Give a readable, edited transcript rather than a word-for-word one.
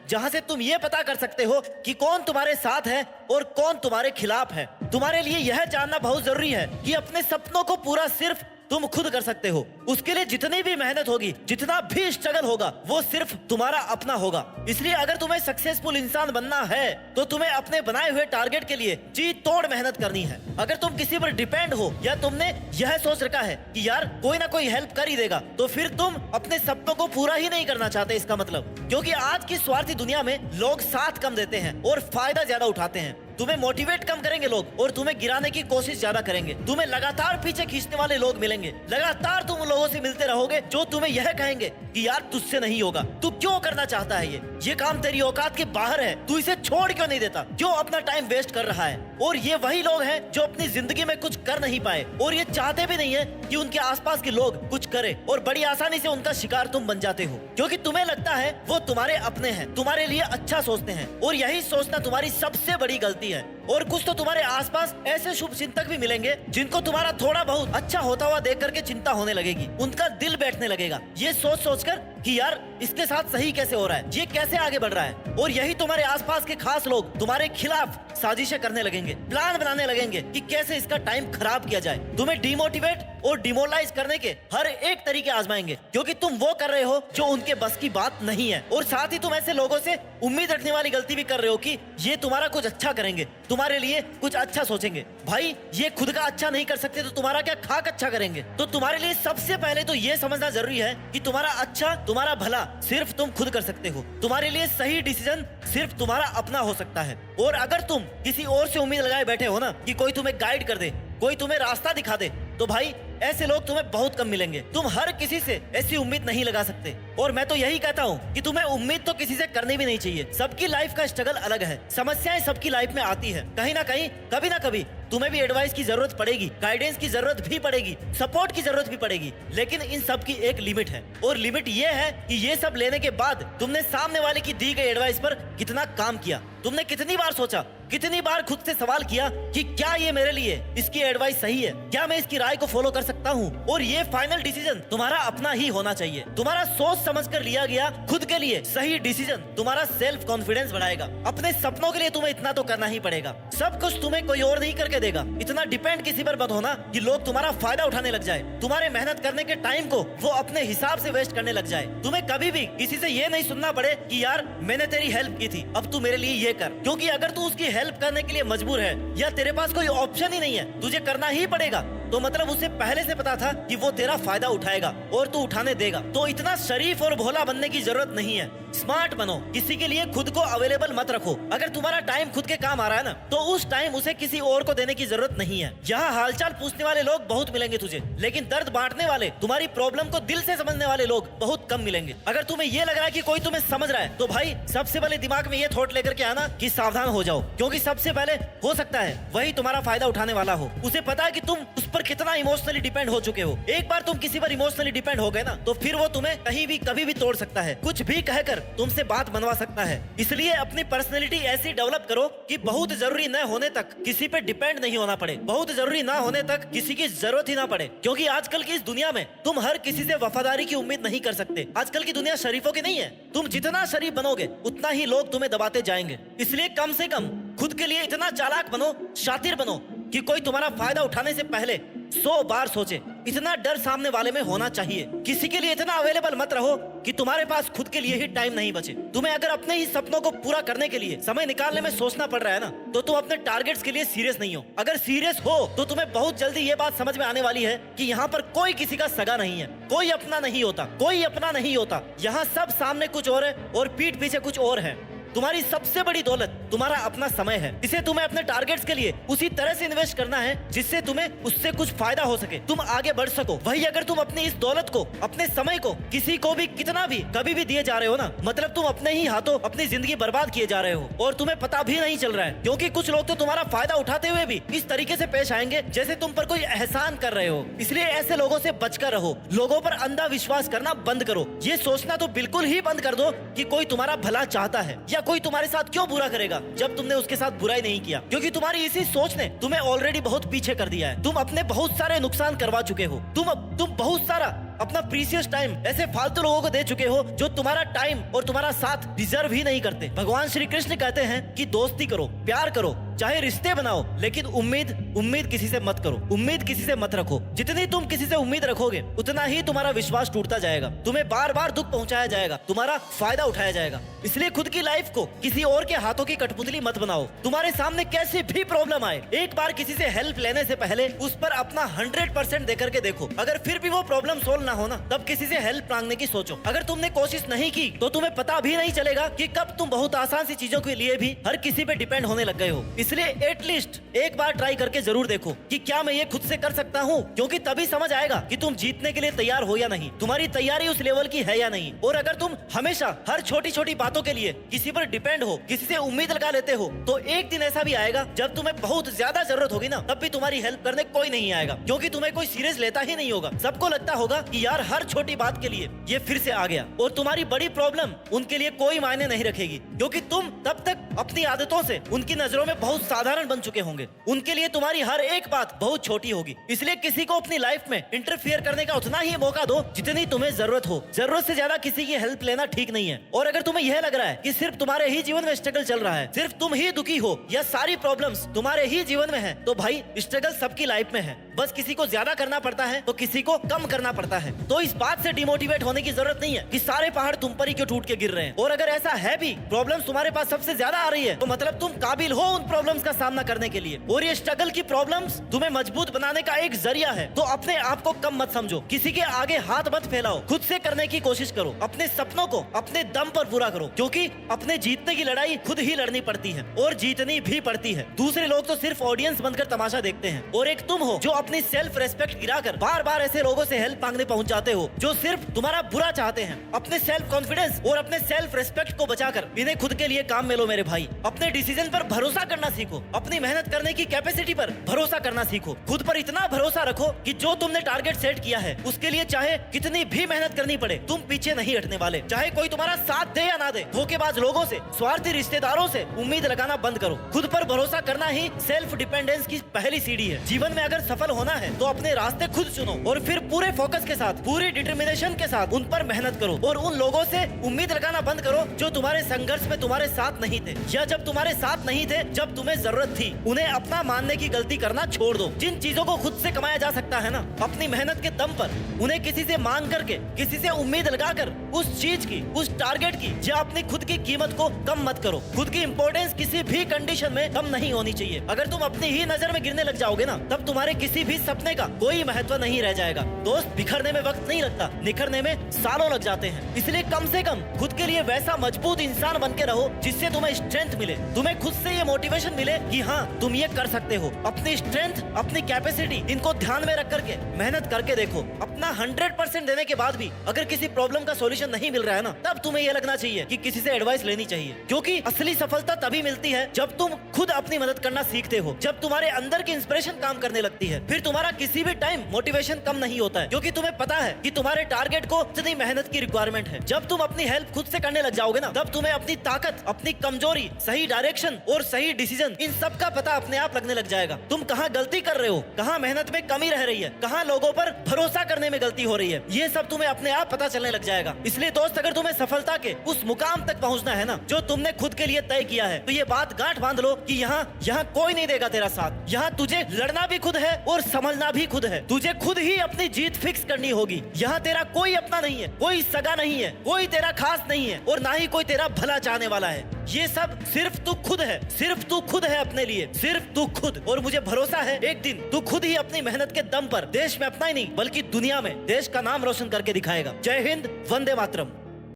जहाँ से तुम ये पता कर सकते हो कि कौन तुम्हारे साथ है और कौन तुम्हारे खिलाफ है। तुम्हारे लिए यह जानना बहुत जरूरी है कि अपने सपनों को पूरा सिर्फ तुम खुद कर सकते हो। उसके लिए जितनी भी मेहनत होगी, जितना भी स्ट्रगल होगा, वो सिर्फ तुम्हारा अपना होगा। इसलिए अगर तुम्हें सक्सेसफुल इंसान बनना है तो तुम्हें अपने बनाए हुए टारगेट के लिए जी तोड़ मेहनत करनी है। अगर तुम किसी पर डिपेंड हो या तुमने यह सोच रखा है कि यार कोई ना कोई हेल्प कर ही देगा, तो फिर तुम अपने सपनों को पूरा ही नहीं करना चाहते इसका मतलब। क्योंकि आज की स्वार्थी दुनिया में लोग साथ कम देते हैं और फायदा ज्यादा उठाते हैं। तुम्हें मोटिवेट कम करेंगे लोग और तुम्हें गिराने की कोशिश ज्यादा करेंगे। तुम्हें लगातार पीछे खींचने वाले लोग मिलेंगे। लगातार तुम लोगों से मिलते रहोगे जो तुम्हें यह कहेंगे कि यार तुझसे नहीं होगा, तू क्यों करना चाहता है, ये काम तेरी औकात के बाहर है, तू इसे छोड़ क्यों नहीं देता, क्यों अपना टाइम वेस्ट कर रहा है। और ये वही लोग हैं जो अपनी जिंदगी में कुछ कर नहीं पाए और ये चाहते भी नहीं है कि उनके आसपास के लोग कुछ करें, और बड़ी आसानी से उनका शिकार तुम बन जाते हो क्योंकि तुम्हें लगता है वो तुम्हारे अपने हैं, तुम्हारे लिए अच्छा सोचते हैं। और यही सोचना तुम्हारी सबसे बड़ी गलती है। और कुछ तो तुम्हारे आसपास ऐसे शुभ चिंतक भी मिलेंगे जिनको तुम्हारा थोड़ा बहुत अच्छा होता हुआ देख करके चिंता होने लगेगी, उनका दिल बैठने लगेगा ये सोच सोचकर कि यार इसके साथ सही कैसे हो रहा है, ये कैसे आगे बढ़ रहा है। और यही तुम्हारे आसपास के खास लोग तुम्हारे खिलाफ साजिशें करने लगेंगे, प्लान बनाने लगेंगे कि कैसे इसका टाइम खराब किया जाए। तुम्हें डिमोटिवेट और डिमोरलाइज करने के हर एक तरीके आजमाएंगे क्योंकि तुम वो कर रहे हो जो उनके बस की बात नहीं है। और साथ ही तुम ऐसे लोगों से उम्मीद रखने वाली गलती भी कर रहे हो कि ये तुम्हारा कुछ अच्छा करेंगे, तुम्हारे लिए कुछ अच्छा सोचेंगे। भाई ये खुद का अच्छा नहीं कर सकते तो तुम्हारा क्या खाक अच्छा करेंगे। तो तुम्हारे लिए सबसे पहले तो ये समझना जरूरी है कि तुम्हारा अच्छा, तुम्हारा भला सिर्फ तुम खुद कर सकते हो। तुम्हारे लिए सही डिसीजन सिर्फ तुम्हारा अपना हो सकता है। और अगर तुम किसी और से उम्मीद लगाए बैठे हो ना कि कोई तुम्हें गाइड कर दे, कोई तुम्हें रास्ता दिखा दे, तो भाई ऐसे लोग तुम्हें बहुत कम मिलेंगे। तुम हर किसी से ऐसी उम्मीद नहीं लगा सकते। और मैं तो यही कहता हूँ कि तुम्हें उम्मीद तो किसी से करनी भी नहीं चाहिए। सबकी लाइफ का स्ट्रगल अलग है, समस्याएं सबकी लाइफ में आती है। कहीं ना कहीं, कभी ना कभी तुम्हें भी एडवाइस की जरूरत पड़ेगी, गाइडेंस की जरूरत भी पड़ेगी, सपोर्ट की जरूरत भी पड़ेगी। लेकिन इन सब की एक लिमिट है, और लिमिट ये है कि ये सब लेने के बाद तुमने सामने वाले की दी गई एडवाइस पर कितना काम किया। तुमने कितनी बार सोचा, कितनी बार खुद से सवाल किया कि क्या ये मेरे लिए इसकी एडवाइस सही है, क्या मैं इसकी राय को फॉलो कर सकता हूँ। और ये फाइनल डिसीजन तुम्हारा अपना ही होना चाहिए। तुम्हारा सोच समझ कर लिया गया खुद के लिए सही डिसीजन तुम्हारा सेल्फ कॉन्फिडेंस बढ़ाएगा। अपने सपनों के लिए तुम्हें इतना तो करना ही पड़ेगा। सब कुछ तुम्हें कोई और नहीं करके देगा। इतना डिपेंड किसी पर मत होना कि लोग तुम्हारा फायदा उठाने लग जाए, तुम्हारे मेहनत करने के टाइम को वो अपने हिसाब से वेस्ट करने लग जाए। तुम्हें कभी भी किसी से ये नहीं सुनना पड़े कि यार मैंने तेरी हेल्प की थी, अब तू मेरे लिए ये कर। क्योंकि अगर तू उसकी हेल्प करने के लिए मजबूर है या तेरे पास कोई ऑप्शन ही नहीं है, तुझे करना ही पड़ेगा, तो मतलब उसे पहले से पता था कि वो तेरा फायदा उठाएगा और तू उठाने देगा। तो इतना शरीफ और भोला बनने की जरूरत नहीं है। स्मार्ट बनो, किसी के लिए खुद को अवेलेबल मत रखो। अगर तुम्हारा टाइम खुद के काम आ रहा है ना, तो उस टाइम उसे किसी और को देने की जरूरत नहीं है। यहाँ हालचाल पूछने वाले लोग बहुत मिलेंगे तुझे, लेकिन दर्द बांटने वाले, तुम्हारी प्रॉब्लम को दिल से समझने वाले लोग बहुत कम मिलेंगे। अगर तुम्हें ये लग रहा है कि कोई तुम्हें समझ रहा है, तो भाई सबसे पहले दिमाग में ये थॉट लेकर के आना कि सावधान हो जाओ, क्योंकि सबसे पहले हो सकता है वही तुम्हारा फायदा उठाने वाला हो। उसे पता है कि तुम उस पर कितना इमोशनली डिपेंड हो चुके हो। एक बार तुम किसी पर इमोशनली डिपेंड हो गए ना, तो फिर वो तुम्हें कहीं भी कभी भी तोड़ सकता है, कुछ भी कहकर तुमसे बात बनवा सकता है। इसलिए अपनी पर्सनैलिटी ऐसी डेवलप करो कि बहुत जरूरी न होने तक किसी पे डिपेंड नहीं होना पड़े, बहुत जरूरी ना होने तक किसी की जरूरत ही ना पड़े। क्योंकि आजकल की इस दुनिया में तुम हर किसी से वफादारी की उम्मीद नहीं कर सकते। आजकल की दुनिया शरीफों की नहीं है। तुम जितना शरीफ बनोगे उतना ही लोग तुम्हें दबाते जाएंगे। इसलिए कम से कम खुद के लिए इतना चालाक बनो, शातिर बनो कि कोई तुम्हारा फायदा उठाने से पहले 100 बार सोचे। इतना डर सामने वाले में होना चाहिए। किसी के लिए इतना अवेलेबल मत रहो कि तुम्हारे पास खुद के लिए ही टाइम नहीं बचे। तुम्हें अगर अपने ही सपनों को पूरा करने के लिए समय निकालने में सोचना पड़ रहा है ना, तो तुम अपने टारगेट्स के लिए सीरियस नहीं हो। अगर सीरियस हो तो तुम्हें बहुत जल्दी ये बात समझ में आने वाली है कि यहाँ पर कोई किसी का सगा नहीं है, कोई अपना नहीं होता, कोई अपना नहीं होता। यहाँ सब सामने कुछ और है और पीठ पीछे कुछ और है। तुम्हारी सबसे बड़ी दौलत तुम्हारा अपना समय है। इसे तुम्हें अपने टारगेट्स के लिए उसी तरह से इन्वेस्ट करना है जिससे तुम्हें उससे कुछ फायदा हो सके, तुम आगे बढ़ सको। वही अगर तुम अपनी इस दौलत को, अपने समय को किसी को भी कितना भी कभी भी दिए जा रहे हो ना, मतलब तुम अपने ही हाथों अपनी जिंदगी बर्बाद किए जा रहे हो और तुम्हें पता भी नहीं चल रहा है। क्योंकि कुछ लोग तो तुम्हारा फायदा उठाते हुए भी इस तरीके से पेश आएंगे जैसे तुम पर कोई एहसान कर रहे हो। इसलिए ऐसे लोगों से बचकर रहो। लोगों पर अंधा विश्वास करना बंद करो। ये सोचना तो बिल्कुल ही बंद कर दो कि कोई तुम्हारा भला चाहता है या कोई तुम्हारे साथ क्यों बुरा करेगा जब तुमने उसके साथ बुराई नहीं किया। क्योंकि तुम्हारी इसी सोच ने तुम्हें ऑलरेडी बहुत पीछे कर दिया है। तुम अपने बहुत सारे नुकसान करवा चुके हो। तुम बहुत सारा अपना प्रीशियस टाइम ऐसे फालतू लोगों को दे चुके हो जो तुम्हारा टाइम और तुम्हारा साथ डिजर्व ही नहीं करते। भगवान श्री कृष्ण कहते हैं कि दोस्ती करो, प्यार करो, चाहे रिश्ते बनाओ, लेकिन उम्मीद किसी से मत करो, उम्मीद किसी से मत रखो। जितनी तुम किसी से उम्मीद रखोगे उतना ही तुम्हारा विश्वास टूटता जाएगा, तुम्हें बार बार दुख पहुंचाया जाएगा, तुम्हारा फायदा उठाया जाएगा। इसलिए खुद की लाइफ को किसी और के हाथों की कठपुतली मत बनाओ। तुम्हारे सामने कैसी भी प्रॉब्लम आए, एक बार किसी से हेल्प लेने से पहले उस पर अपना 100% देकर के देखो। अगर फिर भी वो प्रॉब्लम सोल्व ना हो ना, तब किसी से हेल्प मांगने की सोचो। अगर तुमने कोशिश नहीं की तो तुम्हें पता भी नहीं चलेगा कि कब तुम बहुत आसान सी चीजों के लिए भी हर किसी पे डिपेंड होने लग गए हो। इसलिए एटलीस्ट एक बार ट्राई करके जरूर देखो कि क्या मैं ये खुद से कर सकता हूँ, क्योंकि तभी समझ आएगा कि तुम जीतने के लिए तैयार हो या नहीं, तुम्हारी तैयारी उस लेवल की है या नहीं। और अगर तुम हमेशा हर छोटी छोटी बातों के लिए किसी पर डिपेंड हो, किसी से उम्मीद लगा लेते हो, तो एक दिन ऐसा भी आएगा जब तुम्हें बहुत ज्यादा जरूरत होगी ना, तब भी तुम्हारी हेल्प करने कोई नहीं आएगा, क्योंकि तुम्हें कोई सीरियस लेता ही नहीं होगा। सबको लगता होगा कि यार हर छोटी बात के लिए ये फिर से आ गया, और तुम्हारी बड़ी प्रॉब्लम उनके लिए कोई मायने नहीं रखेगी, क्योंकि तुम तब तक अपनी आदतों से उनकी नजरों में बहुत साधारण बन चुके होंगे। उनके लिए तुम्हारी हर एक बात बहुत छोटी होगी। इसलिए किसी को अपनी लाइफ में इंटरफियर करने का उतना ही मौका दो जितनी तुम्हें जरूरत हो। जरूरत से ज्यादा किसी की हेल्प लेना ठीक नहीं है। और अगर तुम्हें यह लग रहा है कि सिर्फ तुम्हारे ही जीवन में स्ट्रगल चल रहा है, सिर्फ तुम ही दुखी हो या सारी प्रॉब्लम्स तुम्हारे ही जीवन में है, तो भाई स्ट्रगल सबकी लाइफ में है, बस किसी को ज्यादा करना पड़ता है तो किसी को कम करना पड़ता है। तो इस बात से डिमोटिवेट होने की जरूरत नहीं है कि सारे पहाड़ तुम पर ही क्यों टूट के गिर रहे हैं। और अगर ऐसा है भी, प्रॉब्लम्स तुम्हारे पास सबसे ज्यादा आ रही है, तो मतलब तुम काबिल हो उन प्रॉब्लम्स का सामना करने के लिए, और ये स्ट्रगल की प्रॉब्लम्स तुम्हें मजबूत बनाने का एक जरिया है। तो अपने आप को कम मत समझो, किसी के आगे हाथ मत फैलाओ, खुद से करने की कोशिश करो, अपने सपनों को अपने दम पर पूरा करो, क्योंकि अपने जीतने की लड़ाई खुद ही लड़नी पड़ती है और जीतनी भी पड़ती है। दूसरे लोग तो सिर्फ ऑडियंस बनकर तमाशा देखते हैं, और एक तुम हो जो अपनी सेल्फ रेस्पेक्ट गिराकर बार बार ऐसे लोगों से हेल्प मांगने पहुंच जाते हो जो सिर्फ तुम्हारा बुरा चाहते हैं। अपने सेल्फ कॉन्फिडेंस और अपने सेल्फ रेस्पेक्ट को बचाकर इन्हें खुद के लिए काम में लो मेरे भाई। अपने डिसीजन पर भरोसा करना सीखो, अपनी मेहनत करने की कैपेसिटी पर भरोसा करना सीखो, खुद पर इतना भरोसा रखो कि जो तुमने टारगेट सेट किया है उसके लिए चाहे कितनी भी मेहनत करनी पड़े, तुम पीछे नहीं हटने वाले। चाहे कोई तुम्हारा साथ दे या ना दे, धोखेबाज लोगों से, स्वार्थी रिश्तेदारों से उम्मीद लगाना बंद करो। खुद पर भरोसा करना ही सेल्फ डिपेंडेंस की पहली सीढ़ी है। जीवन में अगर सफल होना है तो अपने रास्ते खुद चुनो, और फिर पूरे फोकस के साथ, पूरी डिटर्मिनेशन के साथ उन पर मेहनत करो, और उन लोगों से उम्मीद लगाना बंद करो जो तुम्हारे संघर्ष में तुम्हारे साथ नहीं थे, या जब तुम्हारे साथ नहीं थे जब तुम्हें जरूरत थी। उन्हें अपना मानने की गलती करना छोड़ दो। जिन चीजों को खुद से कमाया जा सकता है ना, अपनी मेहनत के दम पर, उन्हें किसी से मांग करके, किसी से उम्मीद लगाकर उस चीज की, उस टारगेट की या अपनी खुद की कीमत को कम मत करो। खुद की इंपॉर्टेंस किसी भी कंडीशन में कम नहीं होनी चाहिए। अगर तुम अपनी ही नजर में गिरने लग जाओगे ना, तब तुम्हारे किसी भी सपने का कोई महत्व नहीं रह जाएगा। दोस्त, बिखरने में वक्त नहीं लगता, निखरने में सालों लग जाते हैं। इसलिए कम से कम खुद के लिए वैसा मजबूत इंसान बन के रहो जिससे तुम्हें स्ट्रेंथ मिले, तुम्हें खुद से ये मोटिवेशन मिले कि हाँ तुम ये कर सकते हो। अपनी स्ट्रेंथ, अपनी कैपेसिटी, इनको ध्यान में रख करके मेहनत करके देखो। अपना 100% देने के बाद भी अगर किसी प्रॉब्लम का सॉल्यूशन नहीं मिल रहा है ना, तब तुम्हें यह लगना चाहिए कि किसी से एडवाइस लेनी चाहिए, क्योंकि असली सफलता तभी मिलती है जब तुम खुद अपनी मदद करना सीखते हो, जब तुम्हारे अंदर की इंस्पिरेशन काम करने लगती है। फिर तुम्हारा किसी भी टाइम मोटिवेशन कम नहीं होता है, क्योंकि तुम्हें पता है कि तुम्हारे टारगेट को कितनी मेहनत की रिक्वायरमेंट है। जब तुम अपनी हेल्प खुद से करने लग जाओगे ना, तब तुम्हें अपनी ताकत, अपनी कमजोरी, सही डायरेक्शन और सही डिसीजन, इन सब का पता अपने आप लगने लग जाएगा। तुम कहाँ गलती कर रहे हो, कहाँ मेहनत में कमी रह रही है, कहाँ लोगों पर भरोसा करने में गलती हो रही है, ये सब तुम्हें अपने आप पता चलने लग जाएगा। इसलिए दोस्त, अगर तुम्हें सफलता के उस मुकाम तक पहुंचना है ना जो तुमने खुद के लिए तय किया है, तो ये बात गांठ बांध लो कि यहाँ कोई नहीं देगा तेरा साथ। यहाँ तुझे लड़ना भी खुद है और समझना भी खुद है। तुझे खुद ही अपनी जीत फिक्स करनी होगी। यहाँ तेरा कोई अपना नहीं है, कोई सगा नहीं है, कोई तेरा खास नहीं है, और ना ही कोई तेरा भला चाहने वाला है। ये सब सिर्फ तू खुद है, सिर्फ तू खुद है अपने लिए, सिर्फ तू खुद। और मुझे भरोसा है एक दिन तू खुद ही अपनी मेहनत के दम पर देश में अपना ही नहीं बल्कि दुनिया में देश का नाम रोशन करके दिखाएगा। जय हिंद, वंदे मातरम।